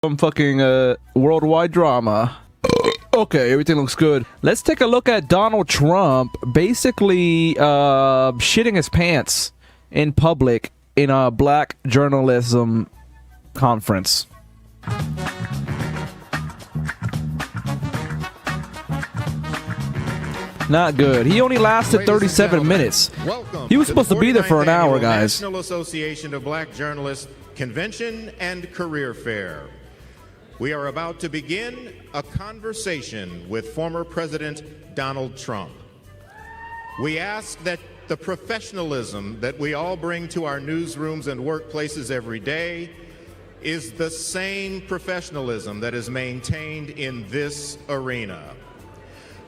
Some fucking worldwide drama. Okay, everything looks good. Let's take a look at Donald Trump basically shitting his pants in public in a black journalism conference. Not good. He only lasted 37 minutes. He was supposed to be there for an hour, guys. National Association of Black Journalists Convention and Career Fair. We are about to begin a conversation with former President Donald Trump. We ask that the professionalism that we all bring to our newsrooms and workplaces every day is the same professionalism that is maintained in this arena.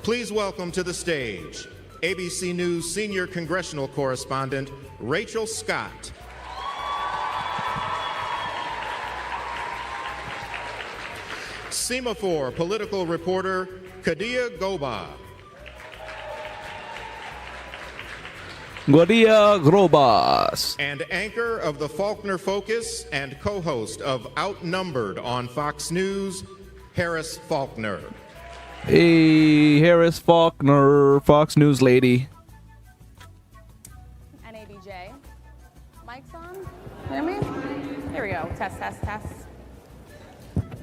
Please welcome to the stage ABC News senior congressional correspondent Rachel Scott. Semaphore political reporter Kadia Goba. Guadia Grobas. And anchor of the Faulkner Focus and co-host of Outnumbered on Fox News, Harris Faulkner. Hey, Harris Faulkner, Fox News lady. NABJ. Mic's on? Hear me? Here we go. Test, test, test.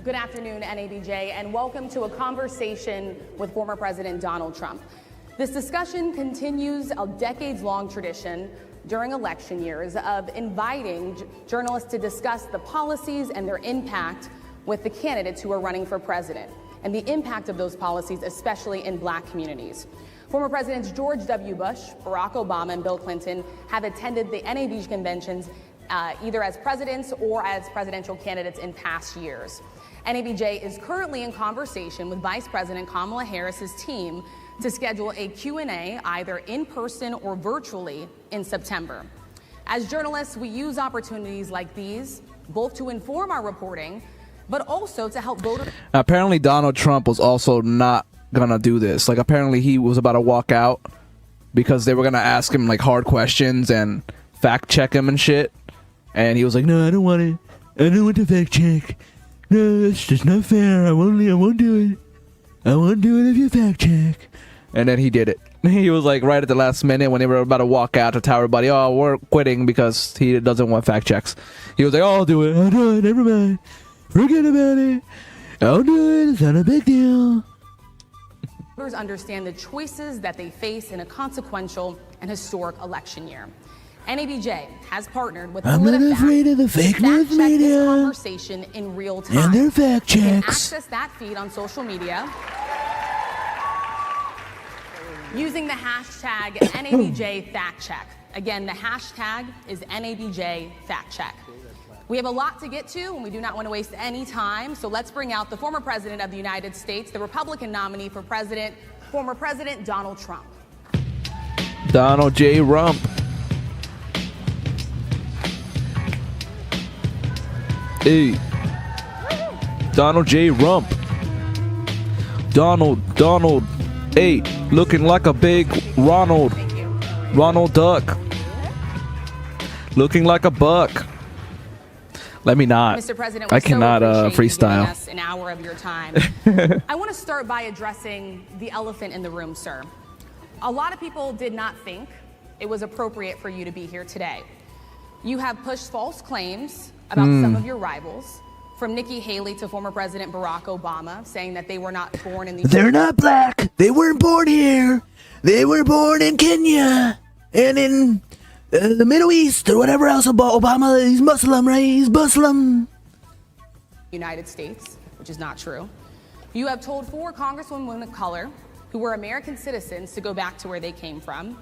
Good afternoon, NABJ, and welcome to a conversation with former President Donald Trump. This discussion continues a decades-long tradition during election years of inviting journalists to discuss the policies and their impact with the candidates who are running for president, and the impact of those policies, especially in black communities. Former Presidents George W. Bush, Barack Obama, and Bill Clinton have attended the NABJ conventions either as presidents or as presidential candidates in past years. NABJ is currently in conversation with Vice President Kamala Harris's team to schedule a Q&A either in person or virtually in September. As journalists, we use opportunities like these both to inform our reporting, but also to help voters. Apparently Donald Trump was also not gonna do this. Like, apparently he was about to walk out because they were gonna ask him like hard questions and fact check him and shit, and he was like, no, I don't want it. I don't want to fact check. No, it's just not fair. I won't do it. I won't do it if you fact check. And then he did it. He was like right at the last minute when they were about to walk out to tell everybody, oh, we're quitting because he doesn't want fact checks. He was like, oh, I'll do it. I'll do it. Never mind. Forget about it. I'll do it. It's not a big deal. Voters understand the choices that they face in a consequential and historic election year. NABJ has partnered with I'm not afraid of the fake news media conversation in real time. And their fact checks. You can access that feed on social media using the hashtag NABJFactCheck. Again, the hashtag is NABJFactCheck. We have a lot to get to, and we do not want to waste any time, so let's bring out the former President of the United States, the Republican nominee for President, former President Donald Trump. Donald J. Rump. Hey, Donald J. Rump. Donald, hey, looking like a big Ronald Duck. Looking like a buck. Let me not. Mr. President, I cannot freestyle. Us an hour of your time. I want to start by addressing the elephant in the room, sir. A lot of people did not think it was appropriate for you to be here today. You have pushed false claims about some of your rivals, from Nikki Haley to former President Barack Obama, saying that they were not born in the They're not black. They weren't born here. They were born in Kenya and in the Middle East or whatever else. Obama, he's Muslim, right? He's Muslim. United States, which is not true. You have told 4 congresswomen of color who were American citizens to go back to where they came from.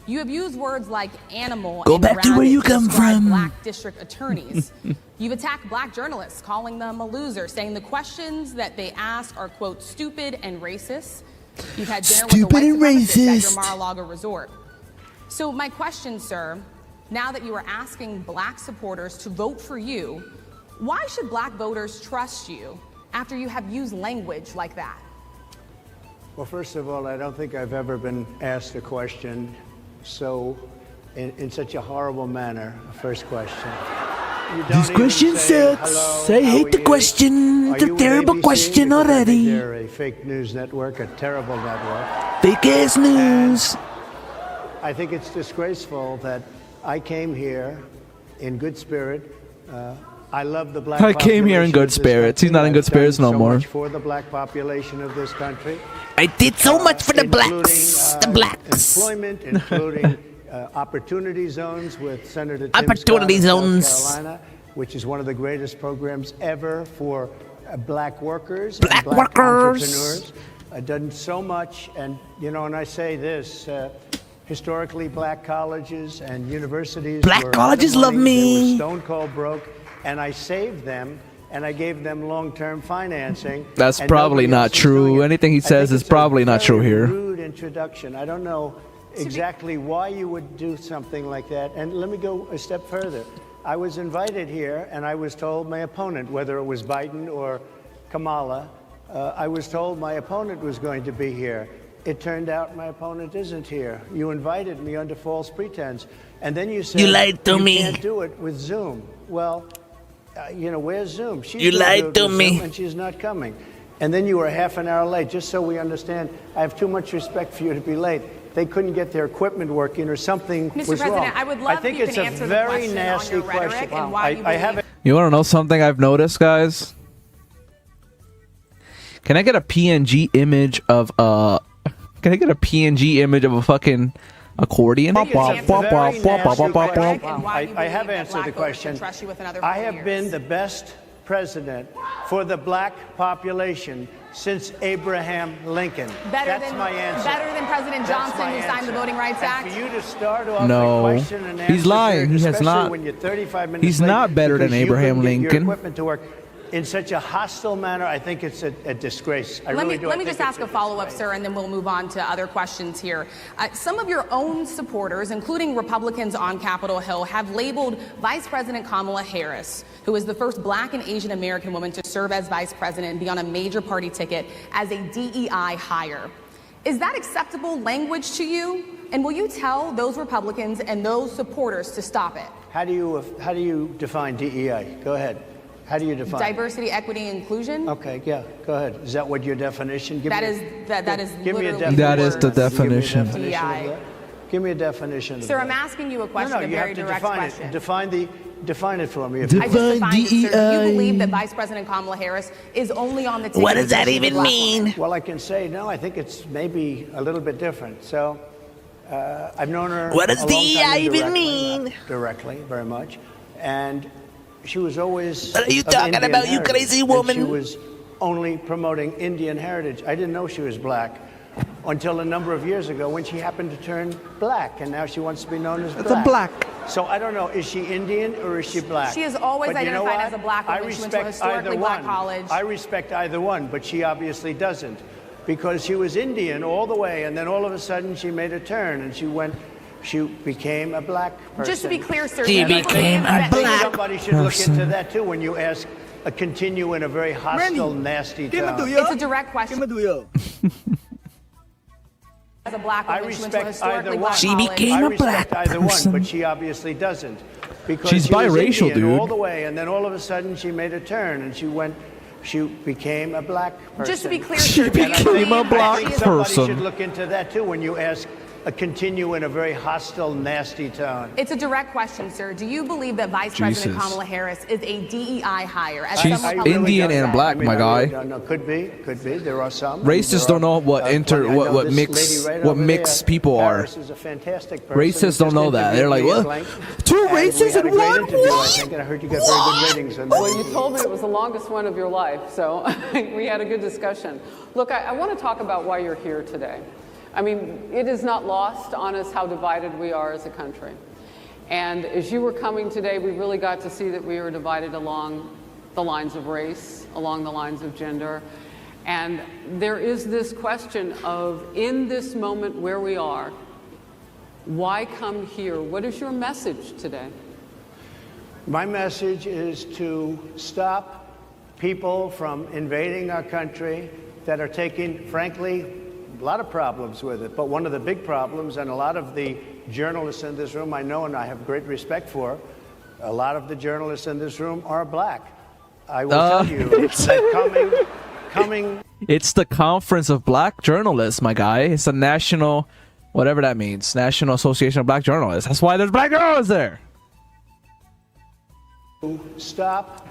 You have used words like animal Go back to where you come from. Black district attorneys. You've attacked black journalists, calling them a loser, saying the questions that they ask are, quote, stupid and racist. You've had dinner with the white supremacists at your Mar-a-Lago resort. So my question, sir, now that you are asking black supporters to vote for you, why should black voters trust you after you have used language like that? Well, first of all, I don't think I've ever been asked a question so in such a horrible manner? First question. This question sucks. I hate the question. It's a terrible question already. They're a fake news network, a terrible network. Fake ass news. I think it's disgraceful that I came here in good spirit. I love the black I came here in good spirits. He's not in good spirits no more. For the black population of this country. I did so much for the blacks. The blacks. Employment, including opportunity zones with Senator Tim Opportunity Scott of zones. South Carolina, which is one of the greatest programs ever for black workers, Black and black workers. entrepreneurs. Done so much, and you know, and I say this. Historically, black colleges and universities Black were colleges out of love money. They me. were stone cold broke, and I saved them, and I gave them long-term financing. That's and probably nobody not else is doing true. it. Anything he I says think is it's probably a not true very here. rude introduction. I don't know exactly why you would do something like that. And let me go a step further. I was invited here, and I was told my opponent, whether it was Biden or Kamala, I was told my opponent was going to be here. It turned out my opponent isn't here. You invited me under false pretense. And then you said, You lied to me. You can't do it with Zoom. Well, you know, where's Zoom? She's You gonna lied do it to with me. Zoom, and she's not coming. And then you were half an hour late, just so we understand. I have too much respect for you to be late. They couldn't get their equipment working or something Mr. was President, wrong. I would love think if you it's can a answer the very question nasty on your rhetoric question. and why you I have believe- You want to know something I've noticed, guys? Can I get a PNG image of Can I get a PNG image of a fucking accordion? I think it's a very nasty question. And why you I believe have that answered black the voters question. should trust you with another I 4 have years. been the best president for the black population since Abraham Lincoln. That's my answer. Better than President That's Johnson, my who signed the answer. Voting Rights And Act. for you to start off No. a question and answer He's lying. period, He has especially not. when you're 35 minutes He's late not better than because you Abraham couldn't get your Lincoln. equipment to work in such a hostile manner, I think it's a disgrace. I Let really me do. let I me think just it's ask a follow-up, sir, and then we'll move on to other questions here. Some of your own supporters, including Republicans on Capitol Hill, have labeled Vice President Kamala Harris, who is the first black and Asian American woman to serve as vice president and be on a major party ticket, as a DEI hire. Is that acceptable language to you? And will you tell those Republicans and those supporters to stop it? How do you define DEI? Go ahead. How do you define Diversity, equity, inclusion? Okay, yeah, go ahead. Is that what your definition? That is Give me a literally definition. That is the words. definition. Give me a definition of that. Give me a definition. Sir, of I'm that. asking you a question, No, a you very have to direct define question. it. Define it for me. I just defined it, sir. Do you DEI. believe that Vice President Kamala Harris is only on the ticket? What does that because she's a even black mean? woman? Well, I can say no. I think it's maybe a little bit different. So, I've known her. What does a long time DEI even indirectly, mean? not directly, very much, and she was always. What are you of talking Indian about, you heritage, crazy and woman? She was only promoting Indian heritage. I didn't know she was black until a number of years ago when she happened to turn black, and now she wants to be known as It's a black. So I don't know, is she Indian or is she black? She has always But you know identified what? as a black woman. I She went to a respect historically either black one. college. I respect either one, but she obviously doesn't. Because she was Indian all the way, and then all of a sudden she made a turn, and she became a black person. Just to be clear, sir, She do you became believe a that- black Somebody should look person. into that too when you ask continue in a very hostile, nasty tone. It's a direct question. As a black I woman, she went to a respect historically either black one. She college. became I a black respect either person. one, but she obviously doesn't. Because She's she was biracial, Indian dude. all the way, and then all of a sudden she made a turn, and she became a black person. Just to be clear, She sir, do you became believe a that black she is- Somebody person. should look into that too when you ask continue in a very hostile, nasty tone. It's a direct question, sir. Do you believe that Vice President Jesus. Kamala Harris is a DEI hire? As She's some Republicans Indian have and said? black, my I guy. really don't know. Could be. There are some. Racists There don't know what I know this mix lady right what over mix there, people are. Harris is a fantastic person. Racists don't Just know that. They're like, interviewed me what? at length, Two and we racists had a in great one? interview, I What? think, and I heard you got very good ratings. on that Well, you interview. told me it was the longest one of your life, so we had a good discussion. Look, I want to talk about why you're here today. I mean, it is not lost on us how divided we are as a country. And as you were coming today, we really got to see that we were divided along the lines of race, along the lines of gender. And there is this question of, in this moment where we are, why come here? What is your message today? My message is to stop people from invading our country that are taking, frankly, a lot of problems with it. But one of the big problems, and a lot of the journalists in this room I know and I have great respect for, a lot of the journalists in this room are black. I will tell you that coming. It's the Conference of Black Journalists, my guy. It's a national, whatever that means, National Association of Black Journalists. That's why there's black journalists there. Stop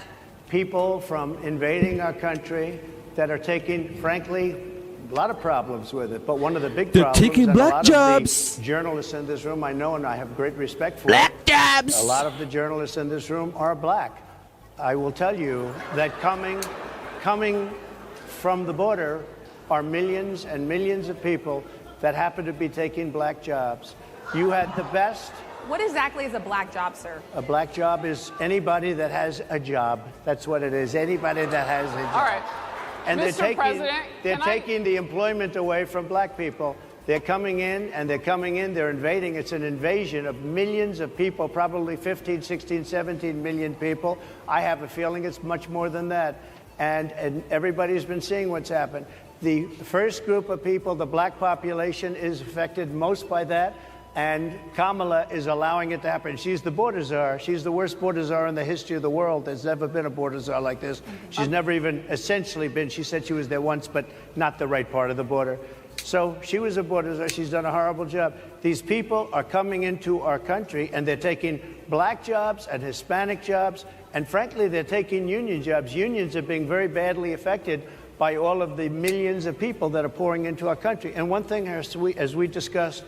people from invading our country that are taking, frankly, a lot of problems with it. But one of the big problems, taking and black a lot jobs. of the journalists in this room I know and I have great respect for. Black jobs. A lot of the journalists in this room are black. I will tell you that coming from the border are millions and millions of people that happen to be taking black jobs. You had the best. What exactly is a black job, sir? A black job is anybody that has a job. That's what it is. Anybody that has a job. All right. And Mr. President, they're taking the employment away from black people. They're coming in, they're invading. It's an invasion of millions of people, probably 15, 16, 17 million people. I have a feeling it's much more than that. And everybody's been seeing what's happened. The first group of people, the black population, is affected most by that. And Kamala is allowing it to happen. She's the border czar. She's the worst border czar in the history of the world. There's never been a border czar like this. She's never even essentially been. She said she was there once, but not the right part of the border. So she was a border czar. She's done a horrible job. These people are coming into our country, and they're taking black jobs and Hispanic jobs, and frankly, they're taking union jobs. Unions are being very badly affected by all of the millions of people that are pouring into our country. And one thing, as we discussed,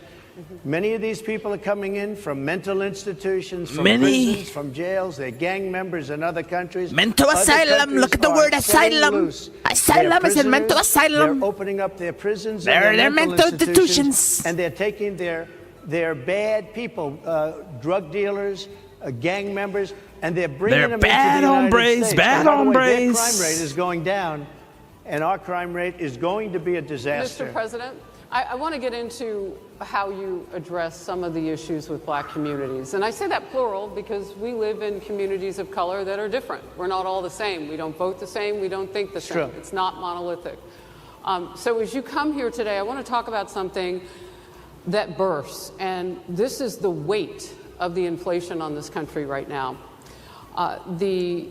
many of these people are coming in from mental institutions, from prisons, from jails. They're gang members in other countries. Mental asylum. Look at the word asylum. Asylum is in mental asylum. They're opening up their prisons. They're mental institutions. And they're taking their bad people, drug dealers, gang members, and they're bringing them into the United States. Bad By the way, hombres. their crime rate is going down, and our crime rate is going to be a disaster. Mr. President, I want to get into how you address some of the issues with black communities. And I say that plural because we live in communities of color that are different. We're not all the same. We don't vote the same. We don't think the same. True. It's not monolithic. So as you come here today, I want to talk about something that bursts. And this is the weight of the inflation on this country right now. The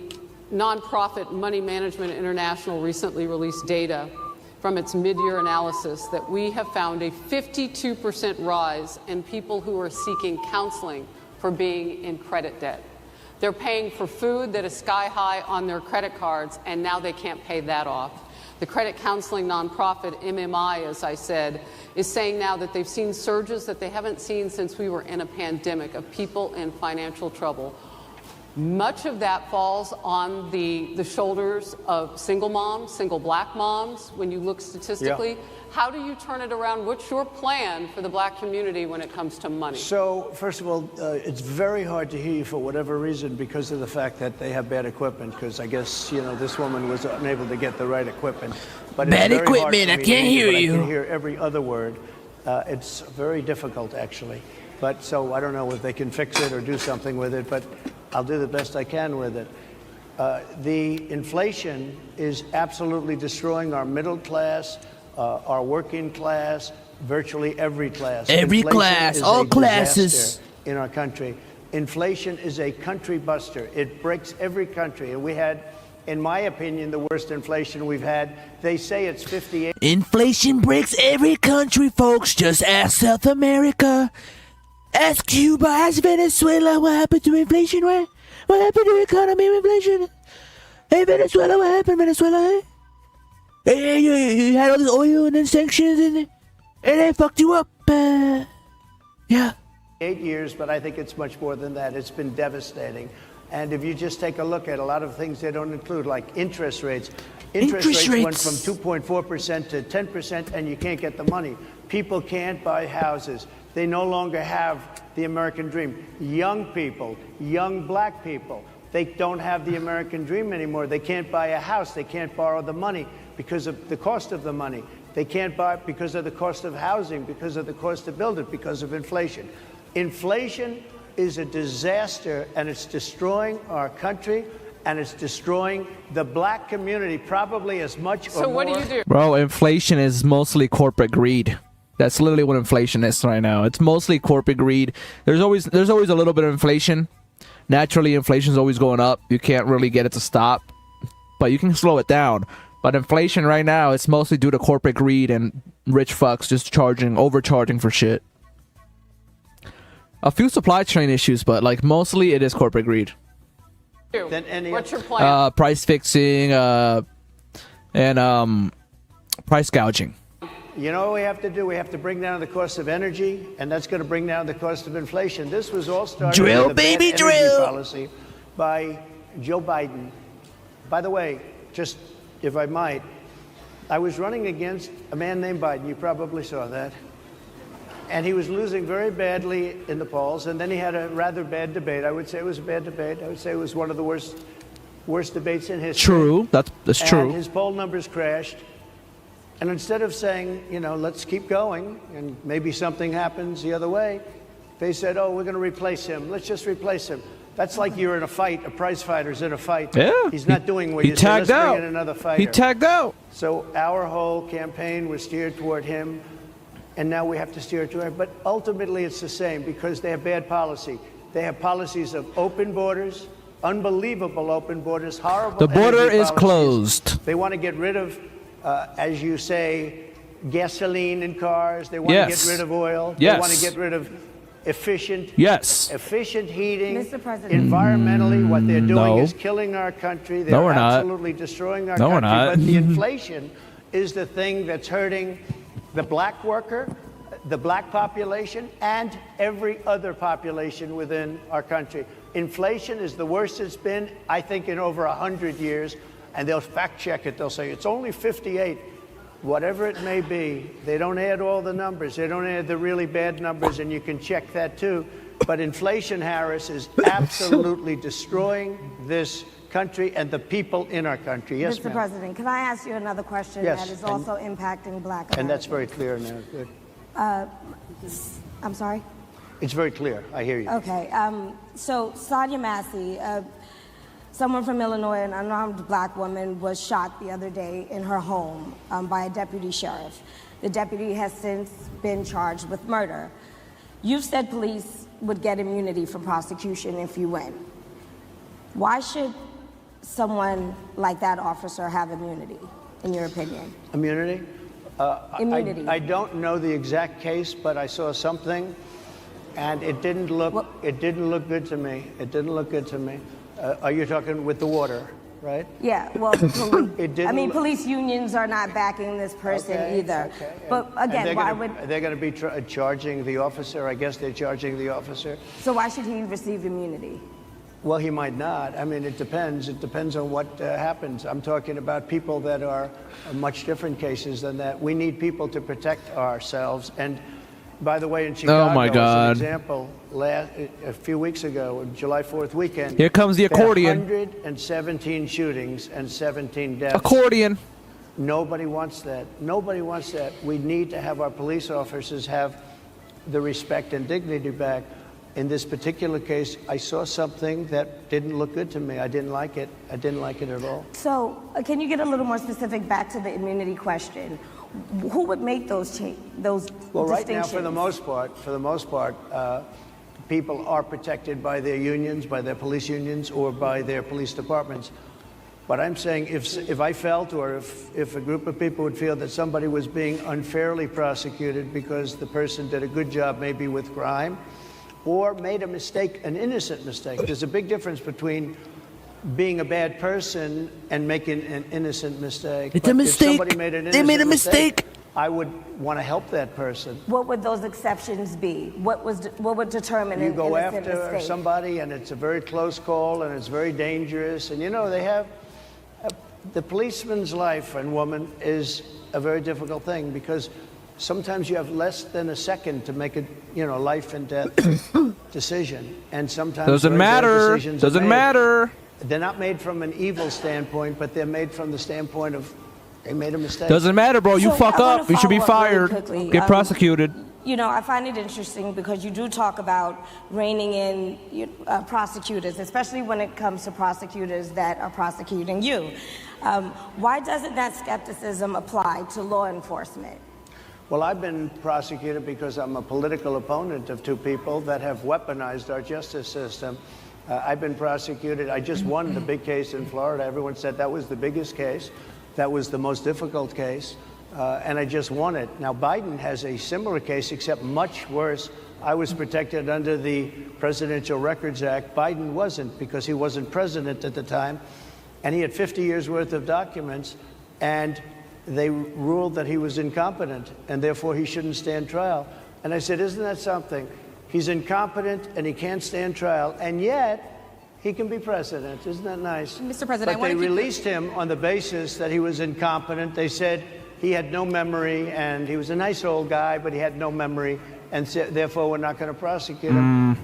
nonprofit Money Management International recently released data from its mid-year analysis that we have found a 52% rise in people who are seeking counseling for being in credit debt. They're paying for food that is sky high on their credit cards, and now they can't pay that off. The credit counseling nonprofit MMI, as I said, is saying now that they've seen surges that they haven't seen since we were in a pandemic of people in financial trouble. Much of that falls on the shoulders of single moms, single black moms, when you look statistically. Yeah. How do you turn it around? What's your plan for the black community when it comes to money? So, first of all, it's very hard to hear you for whatever reason because of the fact that they have bad equipment, because I guess, this woman was unable to get the right equipment. But bad equipment, I can't hear you. I can hear every other word. It's very difficult, actually. But so I don't know if they can fix it or do something with it, but I'll do the best I can with it. The inflation is absolutely destroying our middle class, our working class, virtually every class. Every class, all classes in our country. Inflation is a country buster. It breaks every country. And we had, in my opinion, the worst inflation we've had. They say it's 58. Inflation breaks every country, folks. Just ask South America. Ask Cuba, ask Venezuela, what happened to inflation, right? What happened to economy with inflation? Hey, Venezuela, what happened, Venezuela, Hey, you had all this oil and then sanctions and they fucked you up, yeah. 8 years, but I think it's much more than that. It's been devastating. And if you just take a look at a lot of things they don't include, like interest rates. Interest rates went from 2.4% to 10%, and you can't get the money. People can't buy houses. They no longer have the American dream. Young people, young black people, they don't have the American dream anymore. They can't buy a house. They can't borrow the money because of the cost of the money. They can't buy it because of the cost of housing, because of the cost to build it, because of inflation. Inflation is a disaster, and it's destroying our country. and it's destroying the black community probably as much or So what more. do you do? Bro, inflation is mostly corporate greed. That's literally what inflation is right now. It's mostly corporate greed. There's always a little bit of inflation. Naturally, inflation is always going up. You can't really get it to stop, but you can slow it down. But inflation right now, it's mostly due to corporate greed and rich fucks just overcharging for shit. A few supply chain issues, but like mostly it is corporate greed. Than any What's your plan? Price fixing, and price gouging. You know what we have to do? We have to bring down the cost of energy, and that's going to bring down the cost of inflation. This was all started Drill, with a bad baby, energy drill. policy by Joe Biden. By the way, just if I might, I was running against a man named Biden. You probably saw that. And he was losing very badly in the polls, and then he had a rather bad debate. I would say it was a bad debate. I would say it was one of the worst debates in history. True, that's And true. his poll numbers crashed. And instead of saying, you know, let's keep going and maybe something happens the other way, they said, oh, we're going to replace him. Let's just replace him. That's like you're in a fight. A prize fighter's in a fight. Yeah. He's not doing what He you say. Let's tagged bring out. in another fighter. He tagged out. So our whole campaign was steered toward him, and now we have to steer toward him. But ultimately, it's the same because they have bad policy. They have policies of open borders, unbelievable open borders, horrible. The border energy is policies. closed. They want to get rid of, as you say, gasoline in cars. They want Yes. to get rid of oil. Yes. They want to get rid of efficient heating. Mr. President. Environmentally, what they're doing No. is killing our country. They're No, we're not. absolutely destroying our No, we're country. not. But the inflation is the thing that's hurting the black worker, the black population, and every other population within our country. Inflation is the worst it's been, I think, in over 100 years. And they'll fact check it. They'll say it's only 58. Whatever it may be, they don't add all the numbers. They don't add the really bad numbers, and you can check that too. But inflation, Harris, is absolutely destroying this country and the people in our country. Yes, Mr. ma'am. President, can I ask you another question Yes, that is and- also impacting black Americans? And that's very clear now. Good. I'm sorry? It's very clear. I hear you. Okay. So Sonia Massey, someone from Illinois, an unarmed black woman, was shot the other day in her home by a deputy sheriff. The deputy has since been charged with murder. You've said police would get immunity from prosecution if you win. Why should someone like that officer have immunity, in your opinion? Immunity? Immunity. I don't know the exact case, but I saw something, and it didn't look. Well- It didn't look good to me. It didn't look good to me. Are you talking with the water, right? Yeah, well, It didn't I mean, look- police unions are not backing this person Okay, either. okay. But And again, why would, they're going to be charging the officer? I guess they're charging the officer. so why should he receive immunity? Well, he might not. I mean, it depends. It depends on what happens. I'm talking about people that are much different cases than that. We need people to protect ourselves. And by the way, in Chicago, my God. as an example, a few weeks ago, July 4th weekend, Here comes the there were accordion. 117 shootings and 17 deaths. Accordion. Nobody wants that. Nobody wants that. We need to have our police officers have the respect and dignity back. In this particular case, I saw something that didn't look good to me. I didn't like it. I didn't like it at all. So can you get a little more specific back to the immunity question? Who would make those Well, right now, distinctions? for the most part, people are protected by their unions, by their police unions, or by their police departments. But I'm saying if I felt, or if a group of people would feel that somebody was being unfairly prosecuted because the person did a good job maybe with crime, or made a mistake, an innocent mistake. There's a big difference between being a bad person and making an innocent mistake. It's a But mistake. If somebody made an They made a innocent mistake. I would want to help that person. What would those exceptions be? What would determine You an go innocent after mistake? somebody, and it's a very close call, and it's very dangerous. And you know, they have the policeman's life and woman is a very difficult thing because sometimes you have less than a second to make a life and death decision, and sometimes Doesn't very bad matter. decisions are Doesn't made. matter. They're not made from an evil standpoint, but they're made from the standpoint of they made a mistake. Doesn't matter, bro. You So, fuck I wanna up. You should be follow up really fired. quickly. Get prosecuted. I find it interesting because you do talk about reining in prosecutors, especially when it comes to prosecutors that are prosecuting you. Why doesn't that skepticism apply to law enforcement? Well, I've been prosecuted because I'm a political opponent of two people that have weaponized our justice system. I've been prosecuted. I just won the big case in Florida. Everyone said that was the biggest case. That was the most difficult case. And I just won it. Now, Biden has a similar case, except much worse. I was protected under the Presidential Records Act. Biden wasn't, because he wasn't president at the time. And he had 50 years worth of documents. And they ruled that he was incompetent, and therefore he shouldn't stand trial. And I said, isn't that something? He's incompetent and he can't stand trial, and yet he can be president. Isn't that nice? Mr. President, but they released him on the basis that he was incompetent. They said he had no memory, and he was a nice old guy, but he had no memory, and therefore we're not going to prosecute him.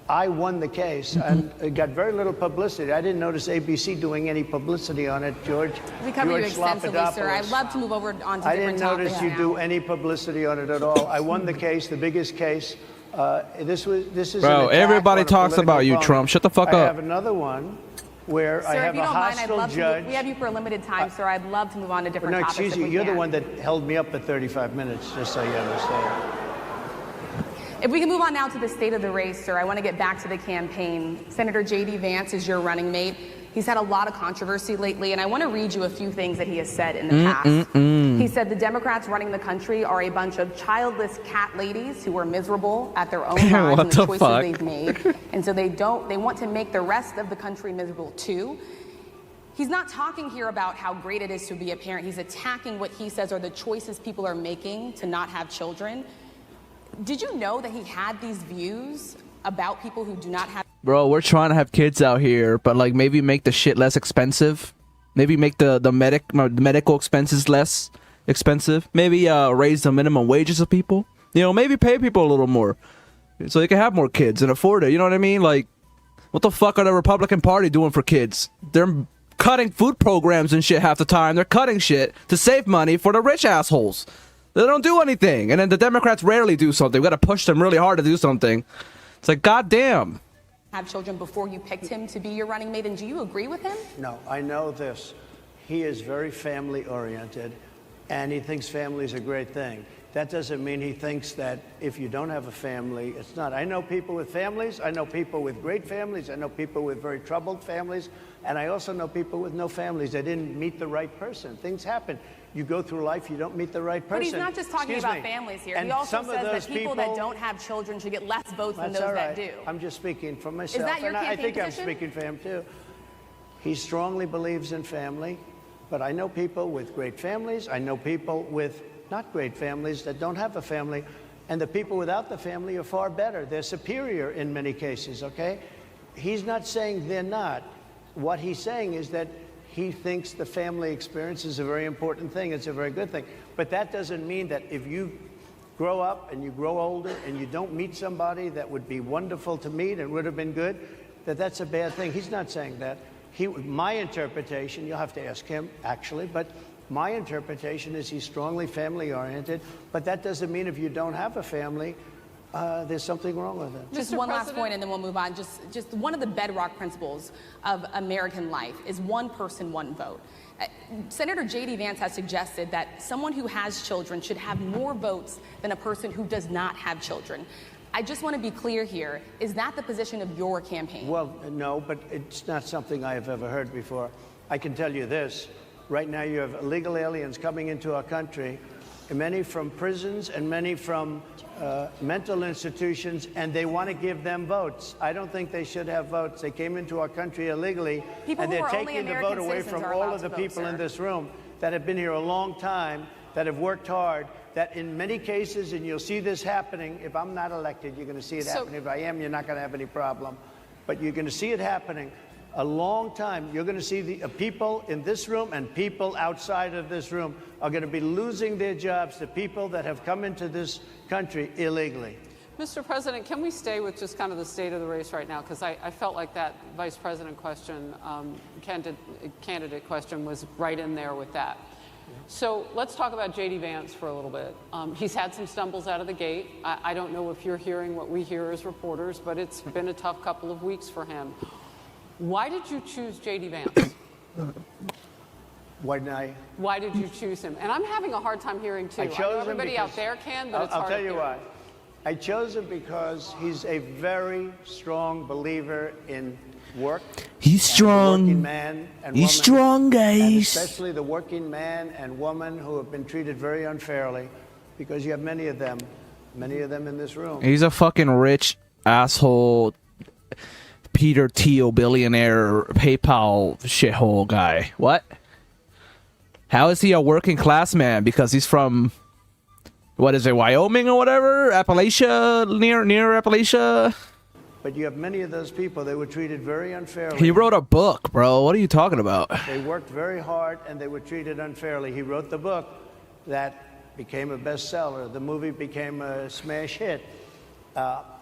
I won the case, and it got very little publicity. I didn't notice ABC doing any publicity on it, George. We covered you extensively, sir. I'd love to move over onto different topics. I didn't notice you do any publicity on it at all. I won the case, the biggest case. This is Bro, everybody talks about you, Trump. Shut the fuck up. I have another one where I have a hostile judge. We have you for a limited time, sir. I'd love to move on to different topics. No, excuse you. You're the one that held me up for 35 minutes, just so you understand. If we can move on now to the state of the race, sir, I want to get back to the campaign. Senator J.D. Vance is your running mate. He's had a lot of controversy lately, and I want to read you a few things that he has said in the past. He said the Democrats running the country are a bunch of childless cat ladies who are miserable at their own lives and the choices they've made, and so they want to make the rest of the country miserable too. He's not talking here about how great it is to be a parent. He's attacking what he says are the choices people are making to not have children. Did you know that he had these views about people who do not have... Bro, we're trying to have kids out here, but like maybe make the shit less expensive. Maybe make the medical expenses less expensive. Maybe raise the minimum wages of people. Maybe pay people a little more so they can have more kids and afford it. You know what I mean? Like, what the fuck are the Republican Party doing for kids? They're cutting food programs and shit half the time. They're cutting shit to save money for the rich assholes. They don't do anything. And then the Democrats rarely do something. We got to push them really hard to do something. It's like, goddamn. Have children before you picked him to be your running mate, and do you agree with him? No, I know this. He is very family oriented, and he thinks family is a great thing. That doesn't mean he thinks that if you don't have a family, it's not. I know people with families. I know people with great families. I know people with very troubled families. And I also know people with no families. They didn't meet the right person. Things happen. You go through life, you don't meet the right person. But he's not just talking about families here. He also says that people that don't have children should get less votes than those that do. I'm just speaking for myself. Is that your campaign I think position? I'm speaking for him, too. He strongly believes in family. But I know people with great families. I know people with not great families that don't have a family. And the people without the family are far better. They're superior in many cases, okay? He's not saying they're not. What he's saying is that he thinks the family experience is a very important thing. It's a very good thing. But that doesn't mean that if you grow up and you grow older and you don't meet somebody that would be wonderful to meet and would have been good, that that's a bad thing. He's not saying that. My interpretation, you'll have to ask him, actually, but my interpretation is he's strongly family-oriented, but that doesn't mean if you don't have a family, there's something wrong with it. Just one last point, and then we'll move on. Just one of the bedrock principles of American life is one person, one vote. Senator J.D. Vance has suggested that someone who has children should have more votes than a person who does not have children. I just want to be clear here. Is that the position of your campaign? Well, no, but it's not something I have ever heard before. I can tell you this. Right now you have illegal aliens coming into our country, many from prisons and many from mental institutions, and they want to give them votes. I don't think they should have votes. They came into our country illegally, and they're taking the vote away from all of the people in this room that have been here a long time, that have worked hard, that in many cases, and you'll see this happening, if I'm not elected, you're going to see it happening. If I am, you're not going to have any problem. But you're going to see it happening a long time. You're going to see the people in this room and people outside of this room are going to be losing their jobs to people that have come into this country illegally. Mr. President, can we stay with just kind of the state of the race right now? Because I felt like that vice president question, candidate question was right in there with that. So let's talk about J.D. Vance for a little bit. He's had some stumbles out of the gate. I don't know if you're hearing what we hear as reporters, but it's been a tough couple of weeks for him. Why did you choose J.D. Vance? Why did you choose him? And I'm having a hard time hearing, too. I chose know everybody him out there can, but it's I'll hard tell to you hear. why. I chose him because he's a very strong believer in work. He's strong. The working man and He's woman, strong, and guys. especially the working man and woman who have been treated very unfairly, because you have many of them in this room. He's a fucking rich asshole, Peter Thiel billionaire PayPal shithole guy. What? How is he a working class man? Because he's from, what is it, Wyoming or whatever? Appalachia, near Appalachia? But you have many of those people, they were treated very unfairly. He wrote a book, bro. What are you talking about? They worked very hard and they were treated unfairly. He wrote the book that became a bestseller. The movie became a smash hit.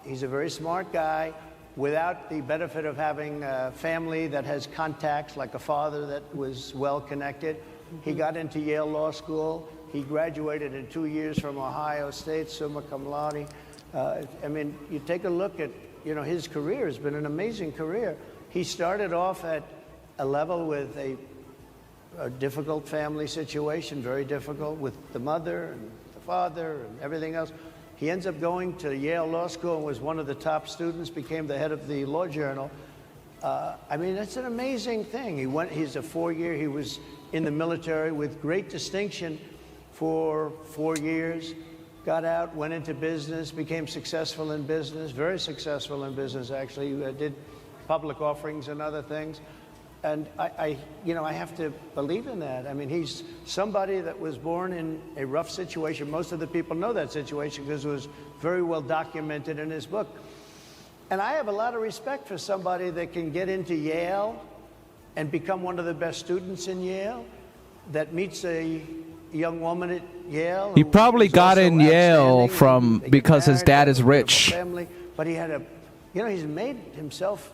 He's a very smart guy without the benefit of having a family that has contacts, like a father that was well connected. He got into Yale Law School. He graduated in 2 years from Ohio State, summa cum laude. I mean, you take a look at, his career has been an amazing career. He started off at a level with a difficult family situation, very difficult, with the mother and the father and everything else. He ends up going to Yale Law School and was one of the top students, became the head of the Law Journal. I mean, that's an amazing thing. He's a 4-year, he was in the military with great distinction for 4 years. Got out, went into business, became successful in business, very successful in business, actually. Did public offerings and other things. And I have to believe in that. I mean, he's somebody that was born in a rough situation. Most of the people know that situation because it was very well documented in his book. And I have a lot of respect for somebody that can get into Yale and become one of the best students in Yale, that meets a young woman at Yale. He probably got in Yale because his dad is rich. Family, but he had he's made himself.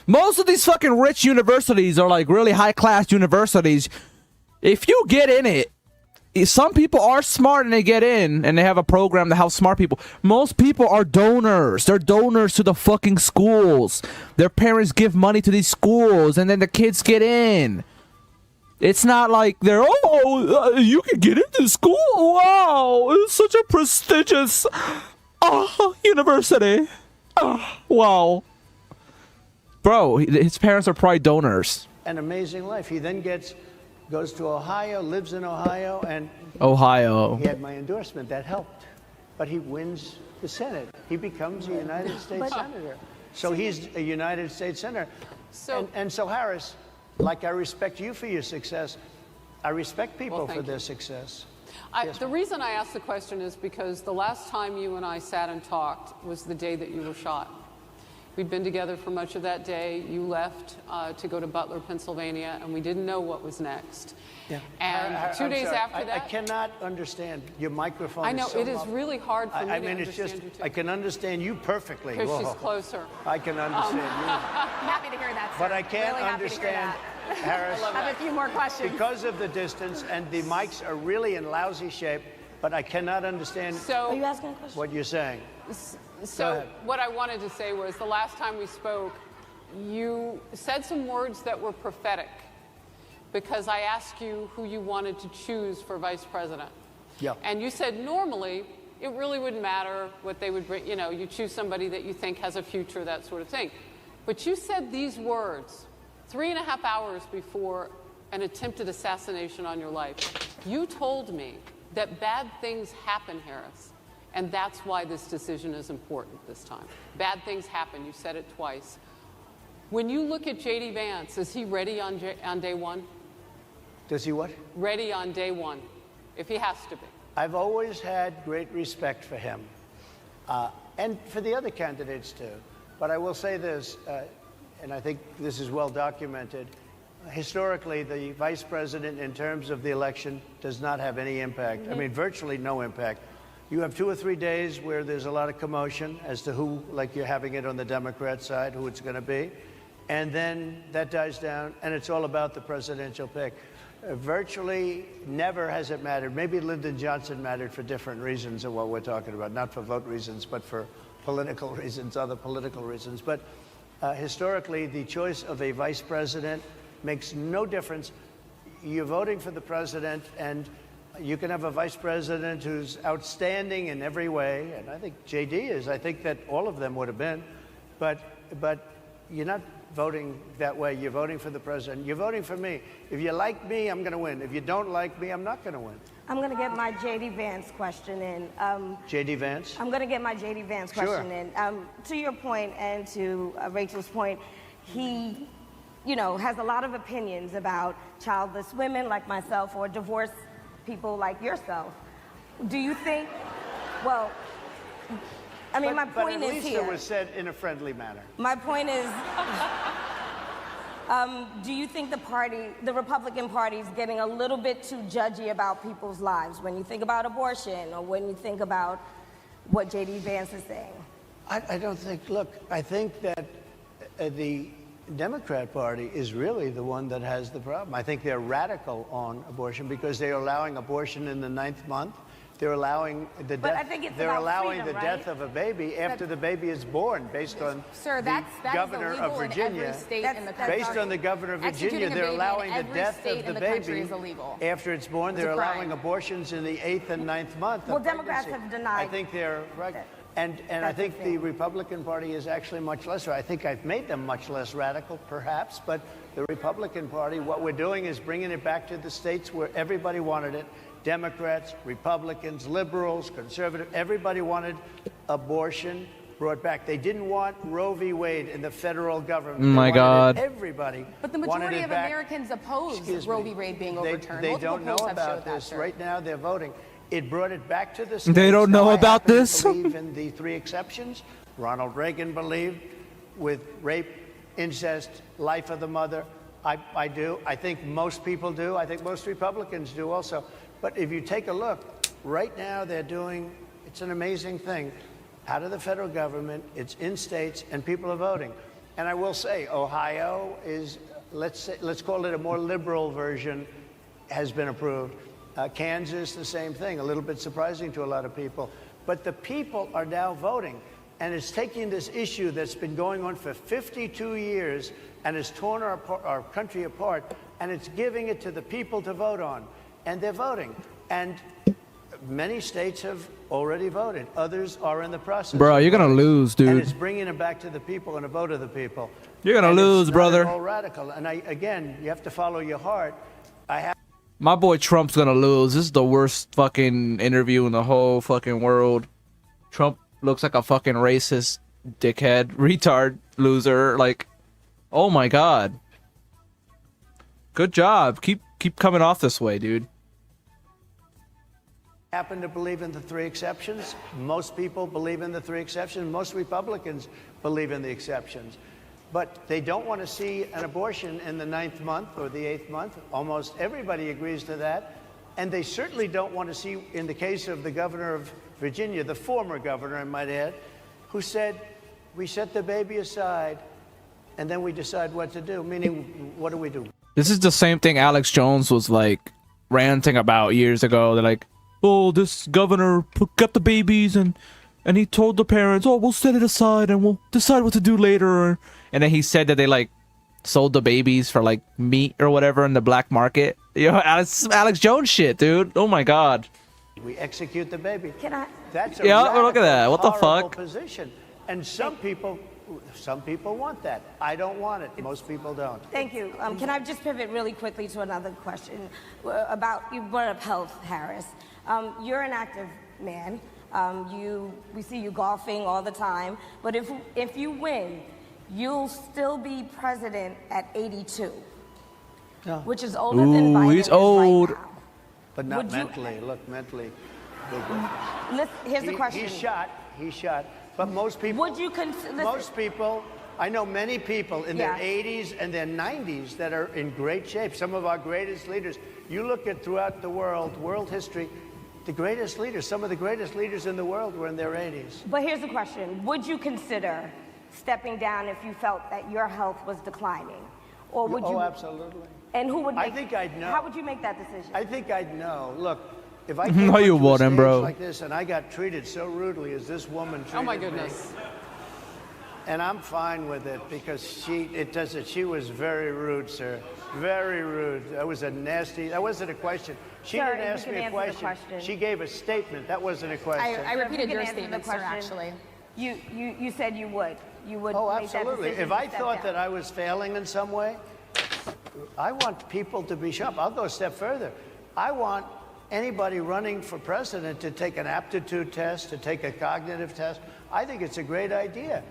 Most of these fucking rich universities are like really high class universities. If you get in it, some people are smart and they get in and they have a program to help smart people. Most people are donors. They're donors to the fucking schools. Their parents give money to these schools and then the kids get in. It's not like they're, you can get into school. Wow, it's such a prestigious university. Wow. Bro, his parents are probably donors. An amazing life. He then goes to Ohio, lives in Ohio, and Ohio. He had my endorsement. That helped. But he wins the Senate. He becomes a United States Senator. So he's a United States Senator. And so, Harris, like I respect you for your success, I respect people for their success. The reason I asked the question is because the last time you and I sat and talked was the day that you were shot. We'd been together for much of that day. You left to go to Butler, Pennsylvania, and we didn't know what was next. Yeah. And 2 days after that... I cannot understand. Your microphone I know, is so it is really hard for me to understand it's just, you, too. I can understand you perfectly. Because she's closer. I can understand you. I'm happy to hear that, sir. But I can't really understand, Harris. I have a few more questions. Because of the distance, and the mics are really in lousy shape, but I cannot understand Are you asking a question? what you're saying. So what I wanted to say was the last time we spoke, you said some words that were prophetic because I asked you who you wanted to choose for vice president. Yeah. And you said normally it really wouldn't matter what they would bring, you choose somebody that you think has a future, that sort of thing. But you said these words 3.5 hours before an attempted assassination on your life. You told me that bad things happen, Harris. And that's why this decision is important this time. Bad things happen. You said it twice. When you look at J.D. Vance, is he ready on day one? Does he what? Ready on day one, if he has to be. I've always had great respect for him, and for the other candidates too. But I will say this, and I think this is well documented. Historically, the vice president, in terms of the election, does not have any impact. Mm-hmm. I mean, virtually no impact. You have 2 or 3 days where there's a lot of commotion as to who, like you're having it on the Democrat side, who it's going to be. And then that dies down, and it's all about the presidential pick. Virtually never has it mattered. Maybe Lyndon Johnson mattered for different reasons of what we're talking about, not for vote reasons, but for political reasons, other political reasons. But historically, the choice of a vice president makes no difference. You're voting for the president, and you can have a vice president who's outstanding in every way, and I think JD is. I think that all of them would have been, but you're not voting that way. You're voting for the president. You're voting for me. If you like me, I'm going to win. If you don't like me, I'm not going to win. I'm going to get my J.D. Vance question in. J.D. Vance? I'm going to get my J.D. Vance question in. To your point and to Rachel's point, he, has a lot of opinions about childless women like myself or divorced people like yourself. Do you think, well, I mean, my point is here. But at least it was said in a friendly manner. My point is, do you think the Republican Party is getting a little bit too judgy about people's lives when you think about abortion or when you think about what J.D. Vance is saying? I don't think, look, I think that the Democrat Party is really the one that has the problem. I think they're radical on abortion because they're allowing abortion in the 9th month. They're allowing the death. They're allowing the death of a baby after the baby is born, based on the governor of Virginia. Based on the governor of Virginia, they're allowing the death of the baby after it's born. They're allowing abortions in the 8th and 9th month. Well, Democrats have denied. I think they're right. And I think the Republican Party is actually much less. I think I've made them much less radical, perhaps. But the Republican Party, what we're doing is bringing it back to the states where everybody wanted it. Democrats, Republicans, liberals, conservatives, everybody wanted abortion brought back. They didn't want Roe v. Wade in the federal government. Oh my God. Everybody. But the majority of Americans oppose Roe v. Wade being overturned. They don't know about this. Right now, they're voting. It brought it back to the states. They don't know about this? I believe in the 3 exceptions. Ronald Reagan believed with rape, incest, life of the mother. I do. I think most people do. I think most Republicans do also. But if you take a look, right now they're doing, it's an amazing thing, out of the federal government, it's in states, and people are voting. And I will say, Ohio is, let's call it a more liberal version, has been approved. Kansas, the same thing, a little bit surprising to a lot of people. But the people are now voting, and it's taking this issue that's been going on for 52 years and has torn our country apart, and it's giving it to the people to vote on. And they're voting. And many states have already voted. Others are in the process. Bro, you're going to lose, dude. And it's bringing it back to the people and a vote of the people. You're going to lose, brother. It's all radical. And again, you have to follow your heart. My boy Trump's going to lose. This is the worst fucking interview in the whole fucking world. Trump looks like a fucking racist, dickhead, retard, loser. Like, oh my God. Good job. Keep coming off this way, dude. Happen to believe in the 3 exceptions. Most people believe in the 3 exceptions. Most Republicans believe in the exceptions. But they don't want to see an abortion in the 9th month or the 8th month. Almost everybody agrees to that. And they certainly don't want to see, in the case of the governor of Virginia, the former governor, I might add, who said, we set the baby aside and then we decide what to do. Meaning, what do we do? This is the same thing Alex Jones was like ranting about years ago. They're like, oh, this governor got the babies and he told the parents, oh, we'll set it aside and we'll decide what to do later. And then he said that they like sold the babies for like meat or whatever in the black market. You know, Alex Jones shit, dude. Oh my God. We execute the baby. Can I? That's a look at that. What the fuck? Position. And some people want that. I don't want it. Most people don't. Thank you. Can I just pivot really quickly to another question about, you brought up health, Harris. You're an active man. We see you golfing all the time. But if you win, you'll still be president at 82, which is older than Biden. He's old. Right now. But not mentally. Look, mentally. Here's the question. He's shot. But most people. Would you most people. I know many people in their 80s and their 90s that are in great shape. Some of our greatest leaders. You look at throughout the world history, the greatest leaders, some of the greatest leaders in the world were in their 80s. But here's the question. Would you consider stepping down if you felt that your health was declining? Or would you? Oh, absolutely. And who would make, I think I'd know. How would you make that decision? I think I'd know. Look, if I No, came you onto a wouldn't, stage bro. like this and I got treated so rudely as this woman treated Oh my me, goodness. and I'm fine with it because she was very rude, sir. Very rude. That was a nasty, that wasn't a question. She Sir, didn't if you ask can me a answer the question. question. She gave a statement. That wasn't a question. I repeated your answer the statement, sir, question. actually. You said you would. You would Oh, make that absolutely. decision If to I step thought down. that I was failing in some way, I want people to be sharp. I'll go a step further. I want anybody running for president to take an aptitude test, to take a cognitive test. I think it's a great idea.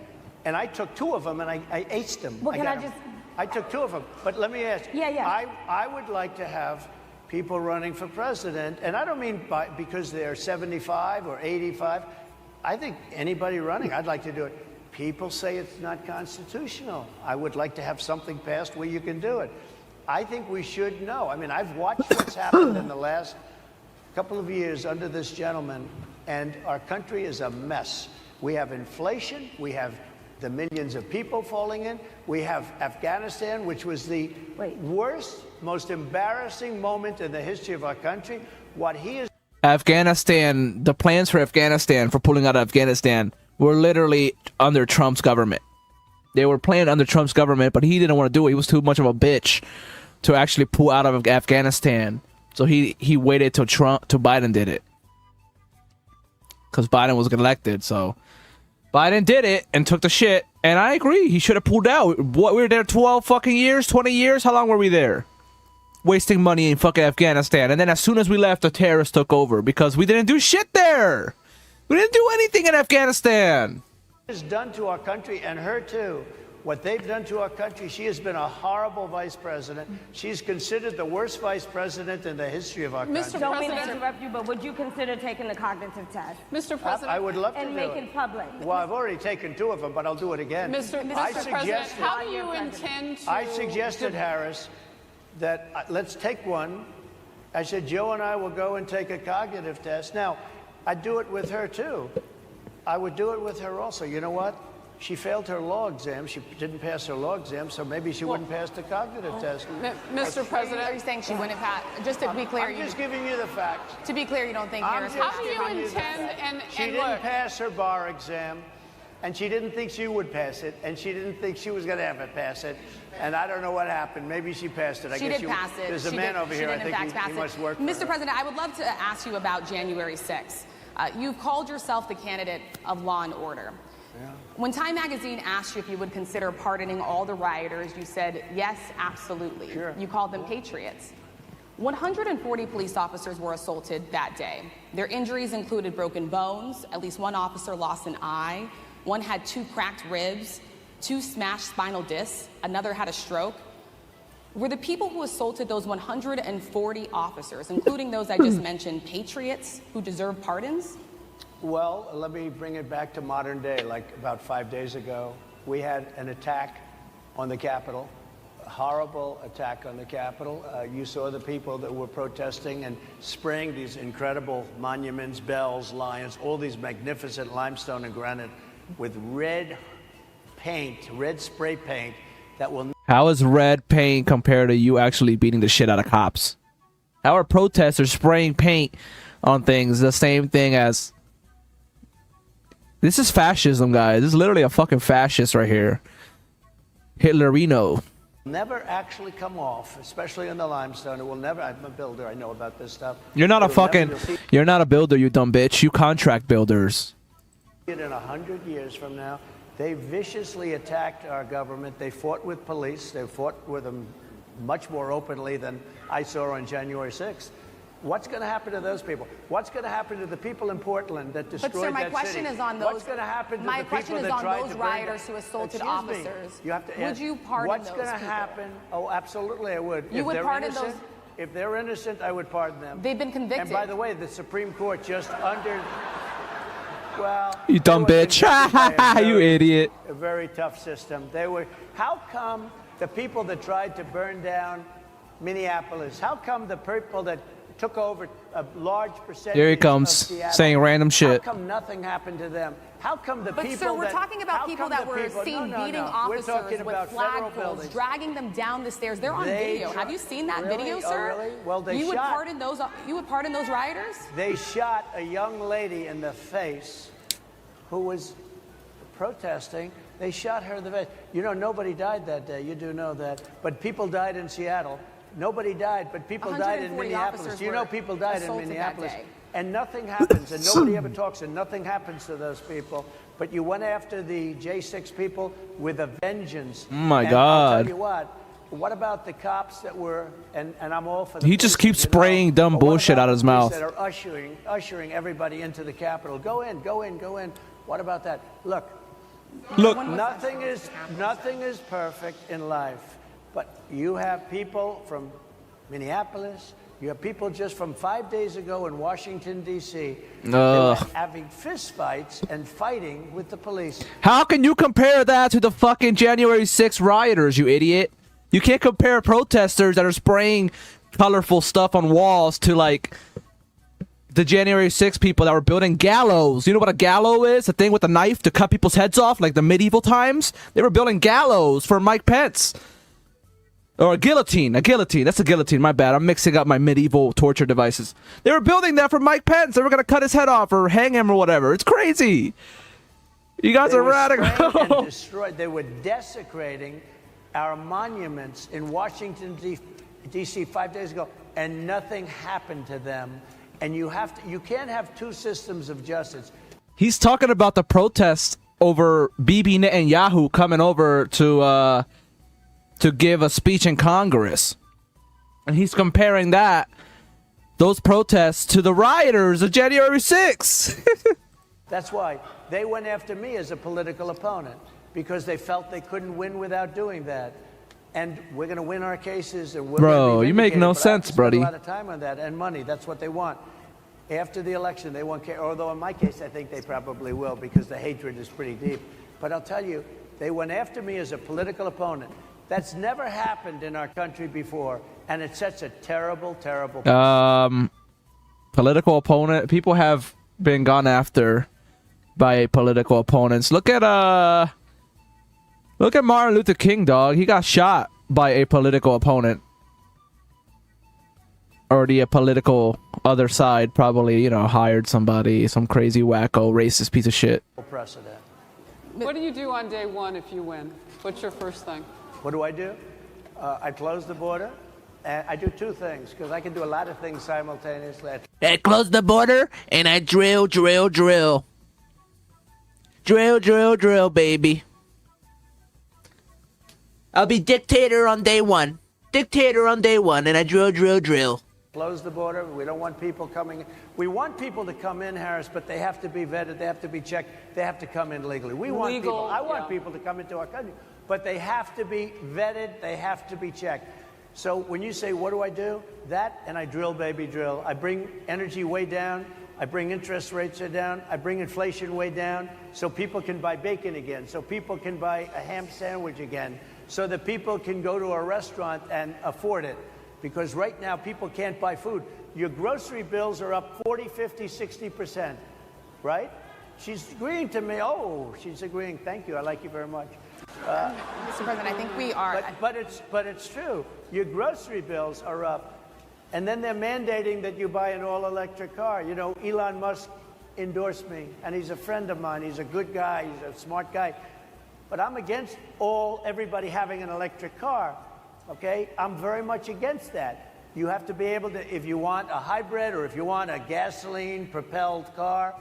And I took 2 of them and I aced them. Well, can got I them. just- I took 2 of them. But let me ask you. Yeah. I would like to have people running for president, and I don't mean because they're 75 or 85. I think anybody running, I'd like to do it. People say it's not constitutional. I would like to have something passed where you can do it. I think we should know. I mean, I've watched what's happened in the last couple of years under this gentleman, and our country is a mess. We have inflation. We have the millions of people falling in. We have Afghanistan, which was the worst, most embarrassing moment in the history of our country. What he is Afghanistan, the plans for Afghanistan, for pulling out of Afghanistan, were literally under Trump's government. They were planned under Trump's government, but he didn't want to do it. He was too much of a bitch to actually pull out of Afghanistan. So he waited till Biden did it. Because Biden was elected, so Biden did it and took the shit. And I agree, he should have pulled out. What, we were there 12 fucking years, 20 years? How long were we there? Wasting money in fucking Afghanistan. And then as soon as we left, the terrorists took over because we didn't do shit there. We didn't do anything in Afghanistan. has done to our country, and her too, what they've done to our country. She has been a horrible vice president. She's considered the worst vice president in the history of our country. Mr. Don't mean to President. interrupt you, but would you consider taking the cognitive test Mr. President. I would love to and do make it. it public? Well, I've already taken 2 of them, but I'll do it again. Mr. I President, suggested, how do you intend to... I suggested, Harris, that let's take one. I said, Joe and I will go and take a cognitive test. Now, I'd do it with her, too. I would do it with her also. You know what? She failed her law exam. She didn't pass her law exam, so maybe she wouldn't pass the cognitive test. Mr. President. Are you saying she wouldn't pass? Just to be clear, I'm just giving you the facts. to be clear, you don't think I'm Harris just How do you giving the intend, facts. She and didn't look, pass her bar exam, and she didn't think she would pass it, and she didn't think she was going to ever pass it. And I don't know what happened. Maybe she passed it. I She guess did pass it. There's a She man did- over she here. did I in think fact pass he it. must work for Mr. her. President, I would love to ask you about January 6th. You've called yourself the candidate of law and order. Yeah. When Time Magazine asked you if you would consider pardoning all the rioters, you said, yes, absolutely. Sure. You called them patriots. 140 police officers were assaulted that day. Their injuries included broken bones, at least one officer lost an eye, one had 2 cracked ribs, 2 smashed spinal discs, another had a stroke. Were the people who assaulted those 140 officers, including those I just mentioned, patriots who deserve pardons? Well, let me bring it back to modern day. Like about 5 days ago, we had an attack on the Capitol, a horrible attack on the Capitol. You saw the people that were protesting and spraying these incredible monuments, bells, lions, all these magnificent limestone and granite with red paint, red spray paint that will... How is red paint compared to you actually beating the shit out of cops? How are protesters spraying paint on things the same thing as... This is fascism, guys. This is literally a fucking fascist right here. Hitlerino. never actually come off, especially in the limestone. It will never... I'm a builder. I know about this stuff. You're not a fucking... You're not a builder, you dumb bitch. You contract builders. In 100 years from now, they viciously attacked our government. They fought with police. They fought with them much more openly than I saw on January 6th. What's going to happen to those people? What's going to happen to the people in Portland that destroyed that city? But sir, my question is on those. What's going to happen to my the people question is that on tried those to burn rioters down- who assaulted Excuse me. officers. You have to Would ask, you pardon what's those going to people? happen? Oh, absolutely, I would. You If would they're pardon innocent, those- If they're innocent, I would pardon them. They've been convicted. And by the way, the Supreme Court just under. Well, You dumb they were bitch. convicted by a You very- idiot. A very tough system. They were. How come the people that tried to burn down Minneapolis? How come the people that took over a large percentage. Here he comes, of Seattle. saying random shit. How come nothing happened to them? How come the people But sir, we're talking about people that were seen beating officers with flagpoles, dragging them down the stairs. They're on video. Have you seen that video, sir? Oh, really? Well, they you shot. would pardon those rioters? They shot a young lady in the face who was protesting. They shot her in the face. You know, nobody died that day. You do know that. But people died in Seattle. Nobody died, but people died in Minneapolis. You know people died in Minneapolis. And nothing happens, and nobody ever talks, and nothing happens to those people. But you went after the J6 people with a vengeance. Oh my and God. I'll tell you what about the cops that were, and I'm all for the He just police, keeps spraying dumb bullshit out of his mouth. That are ushering everybody into the Capitol. Go in, go in, go in. What about that? Look, nothing is perfect in life, but you have people from Minneapolis. You have people just from 5 days ago in Washington, D.C. They were having fistfights and fighting with the police. How can you compare that to the fucking January 6th rioters, you idiot? You can't compare protesters that are spraying colorful stuff on walls to, like, the January 6th people that were building gallows. You know what a gallows is? A thing with a knife to cut people's heads off, like the medieval times? They were building gallows for Mike Pence. Or a guillotine. A guillotine. That's a guillotine. My bad. I'm mixing up my medieval torture devices. They were building that for Mike Pence. They were going to cut his head off or hang him or whatever. It's crazy. You guys are radical. And destroyed. They were desecrating our monuments in Washington, D.C. 5 days ago, and nothing happened to them. And you can't have two systems of justice. He's talking about the protests over Bibi Netanyahu coming over to give a speech in Congress. And he's comparing those protests to the rioters of January 6th. That's why they went after me as a political opponent, because they felt they couldn't win without doing that. And we're going to win our cases. And we're Bro, you make no sense, buddy. A lot of time on that and money. That's what they want. After the election, they won't care. Although in my case, I think they probably will, because the hatred is pretty deep. But I'll tell you, they went after me as a political opponent. That's never happened in our country before, and it sets a terrible, terrible precedent. Political opponent. People have been gone after by political opponents. Look at Martin Luther King, dog. He got shot by a political opponent. Or the political other side probably, you know, hired somebody, some crazy wacko racist piece of shit. Precedent. What do you do on day one if you win? What's your first thing? What do? I close the border. And I do two things, because I can do a lot of things simultaneously. I close the border and I drill. Drill, baby. I'll be dictator on day one. And I drill. Close the border. We don't want people coming in. We want people to come in, Harris, but they have to be vetted. They have to be checked. They have to come in legally. We want people. I want people to come into our country, but they have to be vetted. They have to be checked. So when you say, what do? That, and I drill, baby, drill. I bring energy way down. I bring interest rates down. I bring inflation way down, so people can buy bacon again, so people can buy a ham sandwich again, so that people can go to a restaurant and afford it. Because right now, people can't buy food. Your grocery bills are up 40, 50, 60%, right? She's agreeing to me. Oh, she's agreeing. Thank you. I like you very much. Mr. President, I think we are. But it's true. Your grocery bills are up. And then they're mandating that you buy an all-electric car. You know, Elon Musk endorsed me, and he's a friend of mine. He's a good guy. He's a smart guy. But I'm against everybody having an electric car. Okay, I'm very much against that. You have to be able to, if you want a hybrid or if you want a gasoline-propelled car.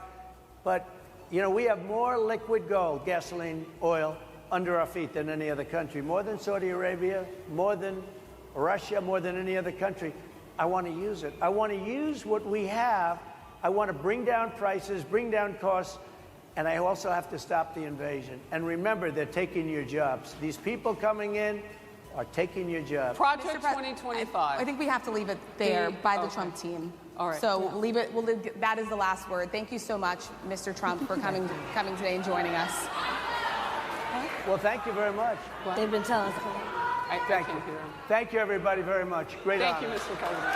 But, you know, we have more liquid gold, gasoline, oil, under our feet than any other country. More than Saudi Arabia, more than Russia, more than any other country. I want to use it. I want to use what we have. I want to bring down prices, bring down costs, and I also have to stop the invasion. And remember, they're taking your jobs. These people coming in are taking your job. Project 2025. I think we have to leave it there by the Trump team. All right. So leave it. That is the last word. Thank you so much, Mr. Trump, for coming today and joining us. Well, thank you very much. They've been telling us. Thank you. Thank you, everybody, very much. Great honor. Thank you, Mr. President.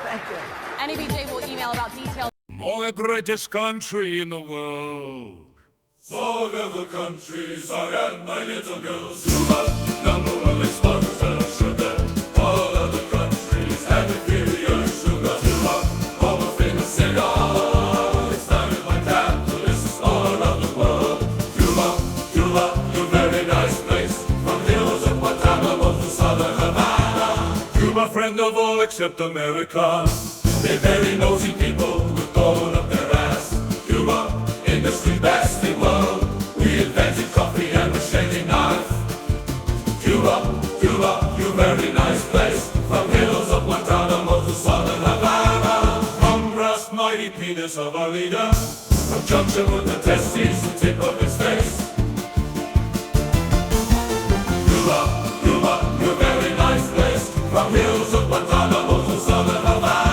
Thank you. NABJ will email about details. The greatest country in the world. All of the countries I got my little girls. Cuba, number one exporter of sugar. All of the countries have inferior sugar. Cuba, home of famous cigar. It started by capitalists all around the world. Cuba, Cuba, a very nice place. From hills of Guantanamo to southern Havana. Cuba, friend of all except America. They're very nosy people with gold up their ass. Cuba, industry best in world. We invented coffee and machete knife. Cuba, Cuba, you very nice place. From hills of Guantanamo to southern Havana. From brass mighty penis of our leader. From junction with the testes, the tip of his face. Cuba, Cuba, you very nice place. From hills of Guantanamo to southern Havana.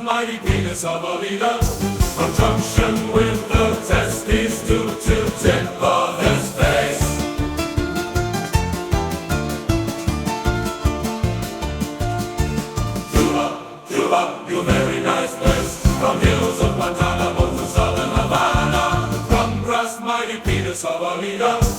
Mighty penis of a leader, from junction with the testes to tip of his face. Cuba, Cuba, you very nice place. From hills of Guantanamo to southern Havana. From brass mighty penis of a leader.